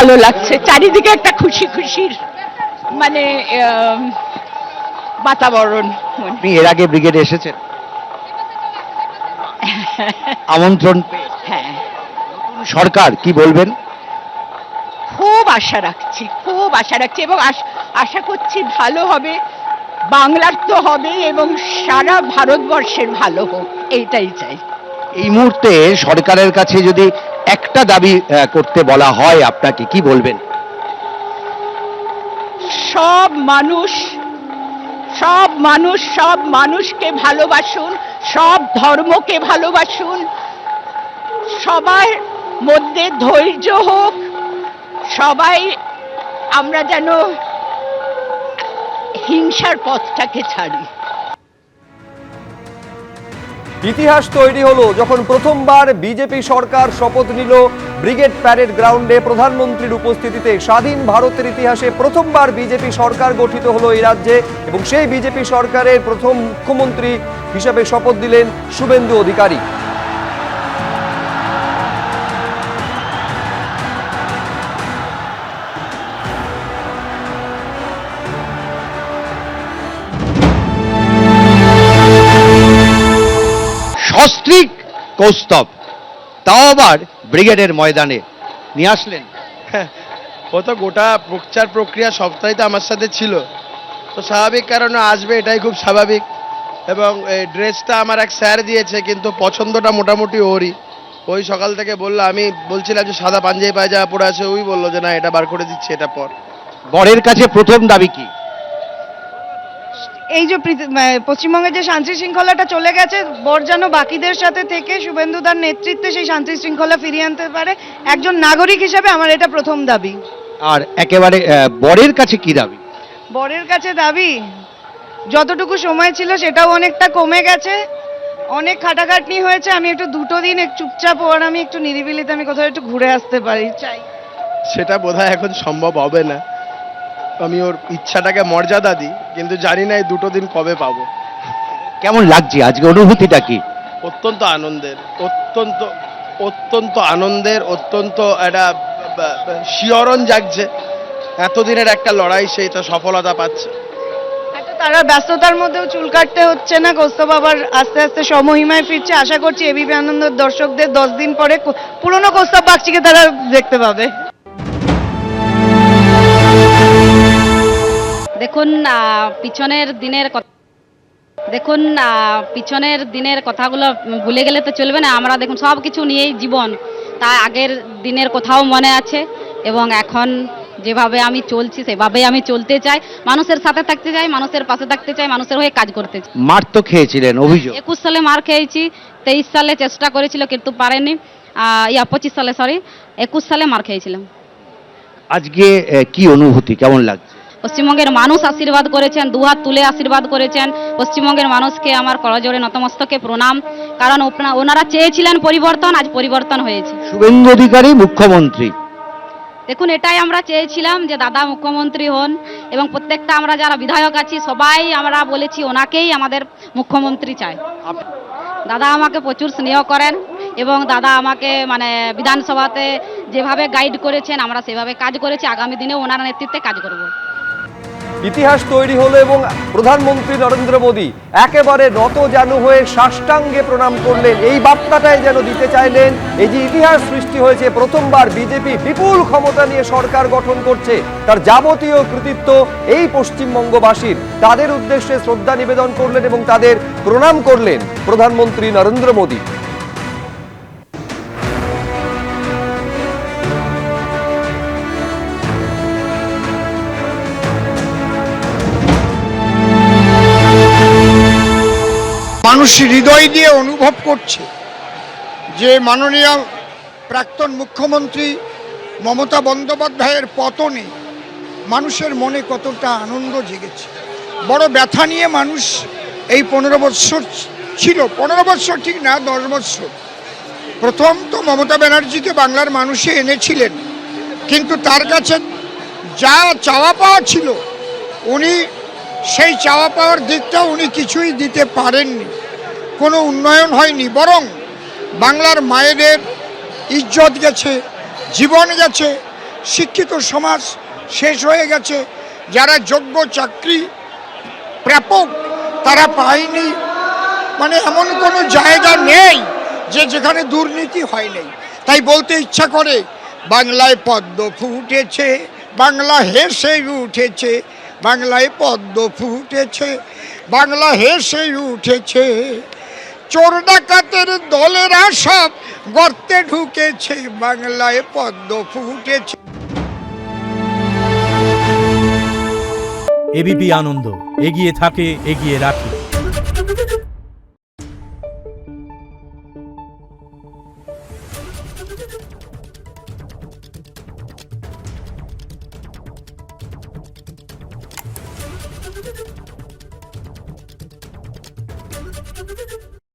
ভালো লাগছে, চারিদিকে একটা খুশি খুশির মানে বাতাবরণ। আপনি এর আগে ব্রিগেডে এসেছেন আমন্ত্রণ পেয়ে? হ্যাঁ, সরকার কি বলবেন? খুব আশা রাখছি, খুব আশা রাখছি এবং আশা করছি ভালো হবে, বাংলার তো হবে এবং সারা ভারতবর্ষের ভালো হোক, এইটাই চাই। এই মুহূর্তে সরকারের কাছে যদি একটা দাবি করতে বলা হয় আপনাকে কি বলবেন? সব মানুষ সব মানুষকে ভালোবাসুন, সব ধর্মকে ভালোবাসুন, সবার মধ্যে ধৈর্য হোক, সবাই আমরা যেন হিংসার পথটাকে ছাড়ি। ইতিহাস তৈরি হলো যখন প্রথমবার বিজেপি সরকার শপথ নিল ব্রিগেড প্যারেড গ্রাউন্ডে প্রধানমন্ত্রীর উপস্থিতিতে। স্বাধীন ভারতের ইতিহাসে প্রথমবার বিজেপি সরকার গঠিত হলো এই রাজ্যে এবং সেই বিজেপি সরকারের প্রথম মুখ্যমন্ত্রী হিসেবে শপথ দিলেন শুভেন্দু অধিকারী। সস্ত্রীক কৌস্তব, তাও আবার ব্রিগেডের ময়দানে নিয়ে আসলেন। ও তো গোটা প্রচার প্রক্রিয়া সবটাই তো আমার সাথে ছিল, তো স্বাভাবিক কারণে আসবে, এটাই খুব স্বাভাবিক। এবং এই ড্রেসটা আমার এক স্যার দিয়েছে, কিন্তু পছন্দটা মোটামুটি ওরই। ওই সকাল থেকে বললো, আমি বলছিলাম যে সাদা পাঞ্জাবি পায়জামা পরে আছে, ওই বললো যে না এটা বার করে দিচ্ছে, এটা পর। বরের কাছে প্রথম দাবি কি? এই যে পশ্চিমবঙ্গে যে শান্তি শৃঙ্খলাটা চলে গেছে, বর যেন বাকিদের সাথে থেকে শুভেন্দুদার নেতৃত্বে সেই শান্তি শৃঙ্খলা ফিরিয়ে আনতে পারে, একজন নাগরিক হিসেবে আমার এটা প্রথম দাবি। আর একেবারে বরের কাছে কি দাবি? বরের কাছে দাবি, যতটুকু সময় ছিল সেটাও অনেকটা কমে গেছে, অনেক খাটাখাটনি হয়েছে, আমি একটু দুটো দিন চুপচাপ ওর আমি একটু নিরিবিলিতে আমি কোথাও একটু ঘুরে আসতে পারি চাই। সেটা বোধহয় এখন সম্ভব হবে না। আমি ওর ইচ্ছাটাকে মর্যাদা দিই, কিন্তু জানি না এই দুটো দিন কবে পাবো। কেমন লাগছে আজকে, অনুভূতিটা কি? অত্যন্ত আনন্দের, অত্যন্ত অত্যন্ত আনন্দের, অত্যন্ত একটা শিহরণ জাগছে। এতদিনের একটা লড়াই সেইটা সফলতা পাচ্ছে। একটা তারা ব্যস্ততার মধ্যেও চুল কাটতে হচ্ছে না, কৌস্তব আবার আস্তে আস্তে সমহিমায় ফিরছে। আশা করছি এবিপি আনন্দের দর্শকদের 10 দিন পরে পুরনো কৌস্তব বাগচিকে তারা দেখতে পাবে। দেখুন পিছনের দিনের কথাগুলো ভুলে গেলে তো চলবে না। আমরা দেখুন সব কিছু নিয়েই জীবন, তাই আগের দিনের কথাও মনে আছে এবং এখন যেভাবে আমি চলছি সেভাবেই আমি চলতে চাই, মানুষের সাথে থাকতে চাই, মানুষের পাশে থাকতে চাই, মানুষের হয়ে কাজ করতে চাই। মার তো খেয়েছিলেন, অভিযোগ? 21 সালে মার খেয়েছি, 23 সালে চেষ্টা করেছিল কিন্তু পারেনি, 21 সালে মার খেয়েছিলাম। আজকে কি অনুভূতি, কেমন লাগছে? পশ্চিমবঙ্গের মানুষ আশীর্বাদ করেছেন, দুহাত তুলে আশীর্বাদ করেছেন। পশ্চিমবঙ্গের মানুষকে আমার করজোড়ে নতমস্তকে প্রণাম, কারণ ওনারা চেয়েছিলেন পরিবর্তন, আজ পরিবর্তন হয়েছে। শুভেন্দু অধিকারী মুখ্যমন্ত্রী, দেখুন এটাই আমরা চেয়েছিলাম যে দাদা মুখ্যমন্ত্রী হন এবং প্রত্যেকটা আমরা যারা বিধায়ক আছি সবাই আমরা বলেছি ওনাকেই আমাদের মুখ্যমন্ত্রী চাই। দাদা আমাকে প্রচুর স্নেহ করেন এবং দাদা আমাকে মানে বিধানসভাতে যেভাবে গাইড করেছেন আমরা সেভাবে কাজ করেছি, আগামী দিনেও ওনার নেতৃত্বে কাজ করব। ইতিহাস তৈরি হলো এবং প্রধানমন্ত্রী নরেন্দ্র মোদী একেবারে নতজানু হয়ে সাষ্টাঙ্গে প্রণাম করলেন। এই বার্তাটাই যেন দিতে চাইলেন, এই যে ইতিহাস সৃষ্টি হয়েছে, প্রথমবার বিজেপি বিপুল ক্ষমতা নিয়ে সরকার গঠন করছে, তার যাবতীয় কৃতিত্ব এই পশ্চিমবঙ্গবাসীর। তাদের উদ্দেশ্যে শ্রদ্ধা নিবেদন করলেন এবং তাদের প্রণাম করলেন প্রধানমন্ত্রী নরেন্দ্র মোদী। মানুষ হৃদয় দিয়ে অনুভব করছে যে মাননীয় প্রাক্তন মুখ্যমন্ত্রী মমতা বন্দ্যোপাধ্যায়ের পতনে মানুষের মনে কতটা আনন্দ জেগেছে। বড় ব্যথা নিয়ে মানুষ এই 15 বৎসর ছিল, 15 বৎসর ঠিক না, 10 বৎসর। প্রথম তো মমতা ব্যানার্জিকে বাংলার মানুষে এনেছিলেন, কিন্তু তার কাছে যা চাওয়া পাওয়া ছিল উনি সেই চাওয়া পাওয়ার দিকটা উনি কিছুই দিতে পারেননি। কোনো উন্নয়ন হয়নি, বরং বাংলার মায়েদের ইজ্জত গেছে, জীবন গেছে, শিক্ষিত সমাজ শেষ হয়ে গেছে, যারা যোগ্য চাকরি প্রাপক তারা পায়নি। মানে এমন কোনো জায়গা নেই যে যেখানে দুর্নীতি হয় নাই। তাই বলতে ইচ্ছা করে, বাংলায় পদ্ম ফুটেছে, বাংলা হেসে উঠেছে, বাংলায় পদ্ম ফুটেছে, বাংলা হেসে উঠেছে, চোর ডাকাতের দলেরা সব গর্তে ঢুকেছে, বাংলায় পদ্ম ফুটেছে। এবিপি আনন্দ, এগিয়ে থাকে, এগিয়ে রাখে।